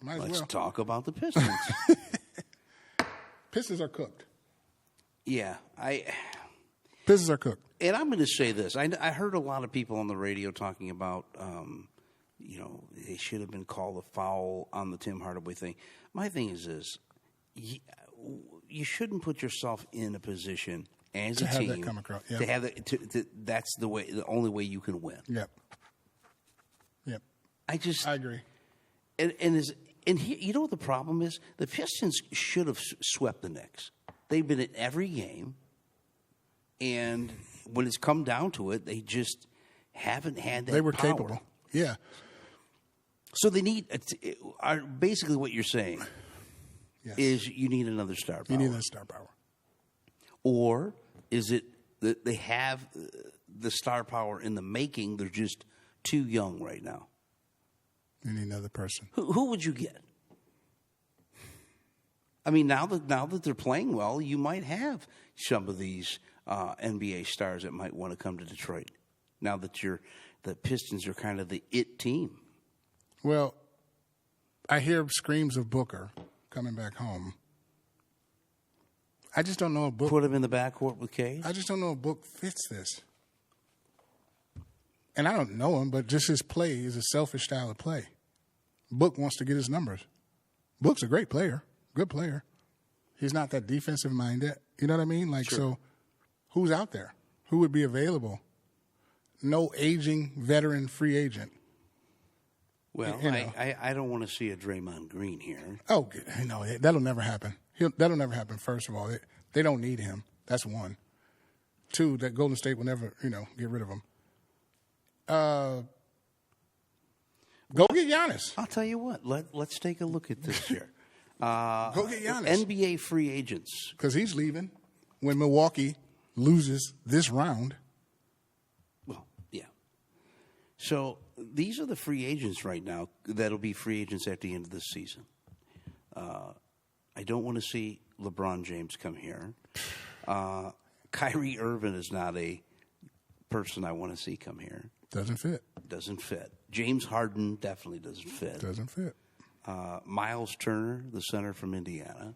Might as Let's well. talk about the Pistons. Pistons are cooked. Yeah, Pistons are cooked. and I'm going to say this. I heard a lot of people on the radio talking about, they should have been called a foul on the Tim Hardaway thing. My thing is this. You shouldn't put yourself in a position as a team that come across. Yep. to have that. That's the only way you can win. Yep. I agree. And here, you know what the problem is? The Pistons should have swept the Knicks. They've been in every game, and when it's come down to it, they just haven't had that. They were power. capable. Yeah. So they need basically what you're saying is you need another star power. You need another star power. Or is it that they have the star power in the making? They're just too young right now. You need another person. Who would you get? I mean, now that they're playing well, you might have some of these NBA stars that might want to come to Detroit. Now that the Pistons are kind of the it team. Well, I hear screams of Booker coming back home. I just don't know if Book Put him in the backcourt with Cade. I just don't know if Book fits this. And I don't know him, but just his play is a selfish style of play. Book wants to get his numbers. Book's a great player, good player. He's not that defensive minded. You know what I mean? So who's out there? Who would be available? No aging veteran free agent. Well, I don't want to see a Draymond Green here. Oh, no, that'll never happen. That'll never happen, first of all. They don't need him. That's one. Two, that Golden State will never, get rid of him. Go get Giannis. I'll tell you what. Let's take a look at this here. Go get Giannis. NBA free agents. Because he's leaving when Milwaukee loses this round. Well, yeah. So these are the free agents right now that'll be free agents at the end of this season. I don't want to see LeBron James come here. Kyrie Irving is not a person I want to see come here. Doesn't fit. James Harden definitely doesn't fit. Doesn't fit. Miles Turner, the center from Indiana.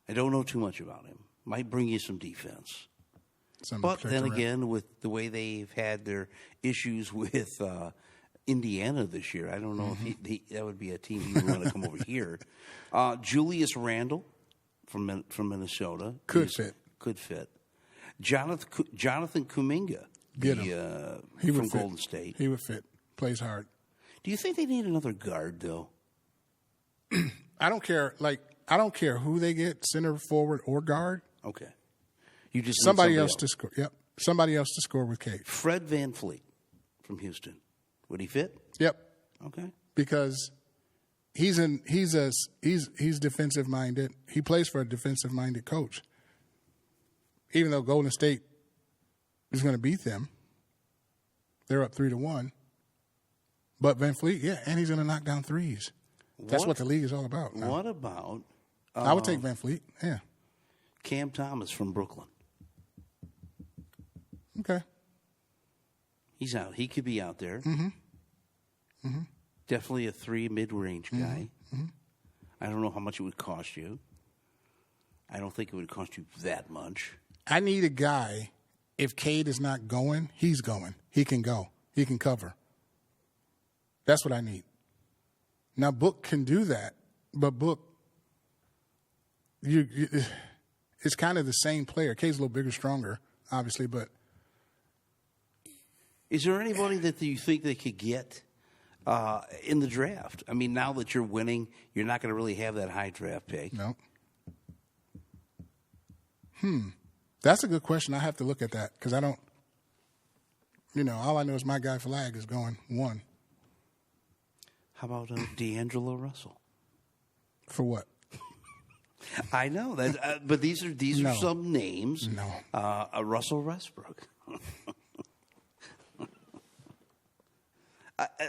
I don't know too much about him. Might bring you some defense. But then again, with the way they've had their issues with Indiana this year, I don't know if that would be a team he would want to come over here. Julius Randle from Minnesota. Could fit. Jonathan Kuminga. Get him. He from would fit. Golden State. He would fit. Plays hard. Do you think they need another guard, though? I don't care. I don't care who they get, center, forward, or guard. Okay. You just somebody else to score. Yep. Somebody else to score with Cade. Fred VanVleet from Houston. Would he fit? Yep. Okay. Because he's defensive minded. He plays for a defensive minded coach. Even though Golden State is going to beat them, they're up 3-1. But VanVleet, and he's going to knock down threes. That's what the league is all about. Now. What about? I would take VanVleet. Yeah. Cam Thomas from Brooklyn. Okay. He's out. He could be out there. Mm-hmm. Definitely a 3 mid-range guy. Mm-hmm. I don't know how much it would cost you. I don't think it would cost you that much. I need a guy. If Cade is not going, he's going. He can go. He can cover. That's what I need. Now, Book can do that, but Book, it's kind of the same player. Cade's a little bigger, stronger, obviously, but. Is there anybody that you think they could get in the draft? I mean, now that you're winning, you're not going to really have that high draft pick. No. That's a good question. I have to look at that because I don't, all I know is my guy Flag is going 1. How about D'Angelo Russell? For what? I know that, but these are some names. No. Russell Westbrook.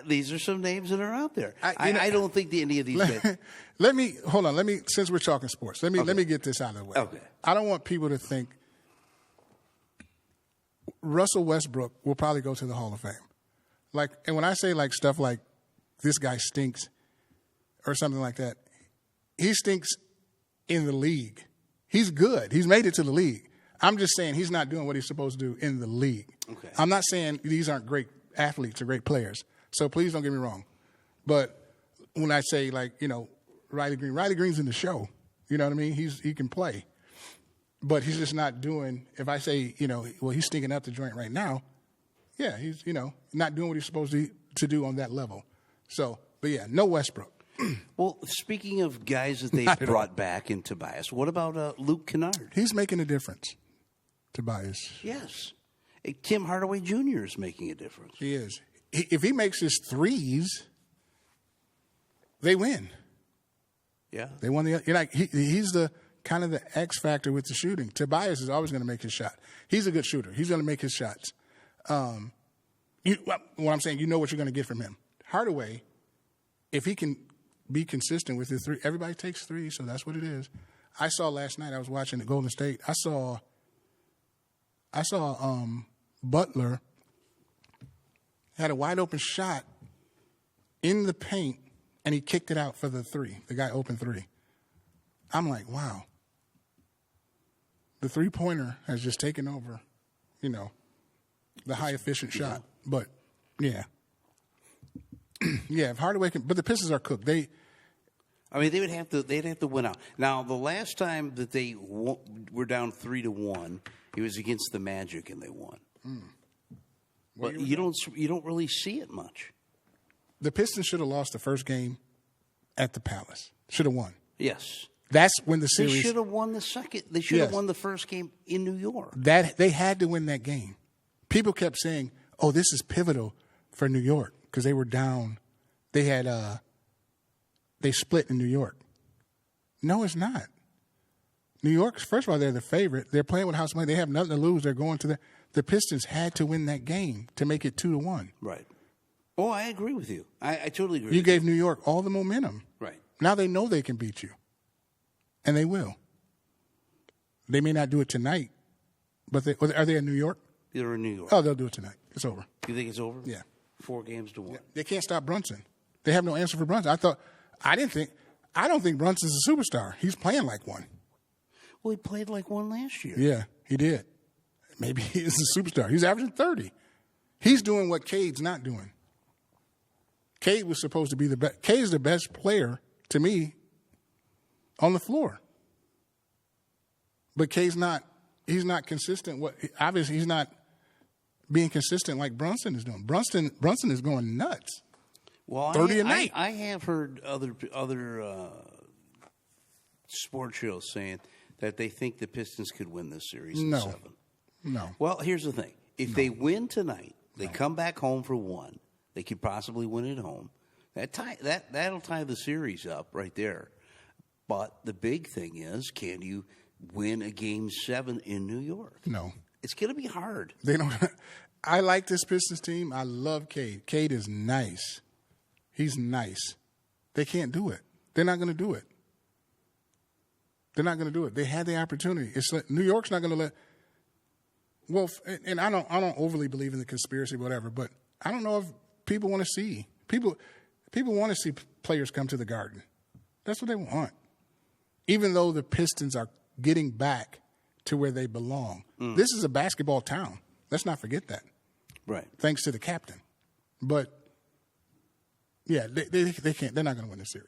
These are some names that are out there. I don't think any of these guys. Hold on. Since we're talking sports, let me get this out of the way. Okay. I don't want people to think Russell Westbrook will probably go to the Hall of Fame. And when I say stuff like this guy stinks, or something like that. He stinks in the league. He's good. He's made it to the league. I'm just saying he's not doing what he's supposed to do in the league. Okay. I'm not saying these aren't great athletes or great players. So please don't get me wrong. But when I say, like, Riley Green's in the show. You know what I mean? He can play. But he's just not doing, if I say, he's stinking up the joint right now, yeah, he's, not doing what he's supposed to do on that level. So, but yeah, no Westbrook. Well, speaking of guys that they've brought back in Tobias, what about Luke Kennard? He's making a difference, Tobias. Yes. Tim Hardaway Jr. is making a difference. He is. If he makes his threes, they win. Yeah. They won he's the kind of the X factor with the shooting. Tobias is always going to make his shot. He's a good shooter. He's going to make his shots. What I'm saying, you know what you're going to get from him. Hardaway, if he can be consistent with his three, everybody takes threes, so that's what it is. I saw last night, I was watching the Golden State. I saw Butler had a wide open shot in the paint, and he kicked it out for the three. The guy open three. I'm like, wow. The three-pointer has just taken over, the high efficient shot. But yeah. Yeah, if Hardaway can, but the Pistons are cooked. They'd have to win out. Now, the last time that they were down 3-1, it was against the Magic and they won. But you don't really see it much. The Pistons should have lost the first game at the Palace. Should have won. Yes. That's when the series. They should have won the second. They should have won the first game in New York. They had to win that game. People kept saying, "Oh, this is pivotal for New York," because they were down. They had they split in New York. No, it's not. New York, first of all, they're the favorite. They're playing with house money. They have nothing to lose. They're going to the Pistons had to win that game to make it 2-1. Right. Oh, I agree with you. I totally agree. You gave New York all the momentum. Right. Now they know they can beat you, and they will. They may not do it tonight, but are they in New York? They're in New York. Oh, they'll do it tonight. It's over. You think it's over? Yeah. 4-1. Yeah. They can't stop Brunson. They have no answer for Brunson. I don't think Brunson's a superstar. He's playing like one. Well, he played like one last year. Yeah, he did. Maybe he's a superstar. He's averaging 30. He's doing what Cade's not doing. Cade was supposed to be the best. Cade's the best player, to me, on the floor. But Cade's not. He's not consistent. Obviously, he's not being consistent like Brunson is doing. Brunson is going nuts. Well, 30 a night. I have heard other sports shows saying that they think the Pistons could win this series in 7. No. Well, here's the thing. If they win tonight, they come back home for 1. They could possibly win at home. That'll tie the series up right there. But the big thing is, can you win a Game 7 in New York? No. It's going to be hard. They don't. I like this Pistons team. I love Cade. Cade is nice. He's nice. They can't do it. They're not going to do it. They're not going to do it. They had the opportunity. It's like New York's not going to let. Well, and I don't overly believe in the conspiracy, whatever. But I don't know if people want to see people want to see players come to the Garden. That's what they want. Even though the Pistons are getting back to where they belong, this is a basketball town. Let's not forget that. Right. Thanks to the captain. But yeah, they can't. They're not going to win this series.